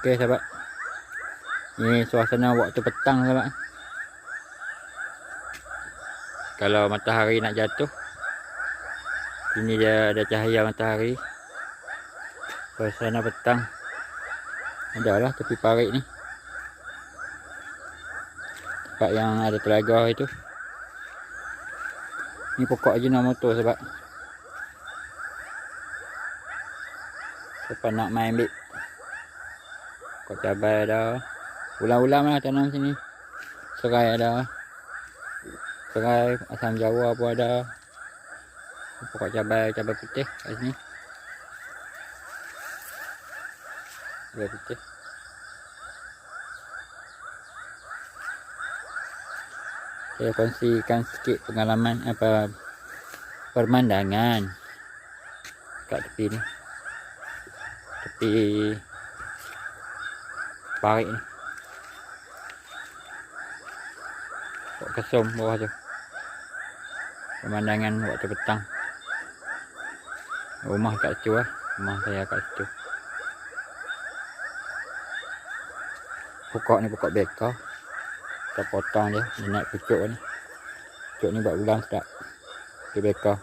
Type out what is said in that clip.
Okey sahabat. Ini suasana waktu petang sahabat. Kalau matahari nak jatuh, ini dia ada cahaya matahari. Suasana petang. Adalah tepi parit ni. Tempat yang ada telaga itu. Ni pokok Ajinomoto sahabat. Siapa nak main ambil pokok cabai ada. Ulam-ulam lah tanam sini. Serai ada. Serai, asam jawa pun ada. Pokok cabai putih kat sini. Cabai putih. Saya kongsikan sikit pengalaman pemandangan kat tepi ni. Tepi parit ni. Pokok kesum bawah tu. Pemandangan waktu petang. Rumah kat situ lah. Rumah saya kat situ. Pokok ni pokok beka. Kita potong dia naik pucuk ni. Pucuk ni buat ulang sedap. Dia beka.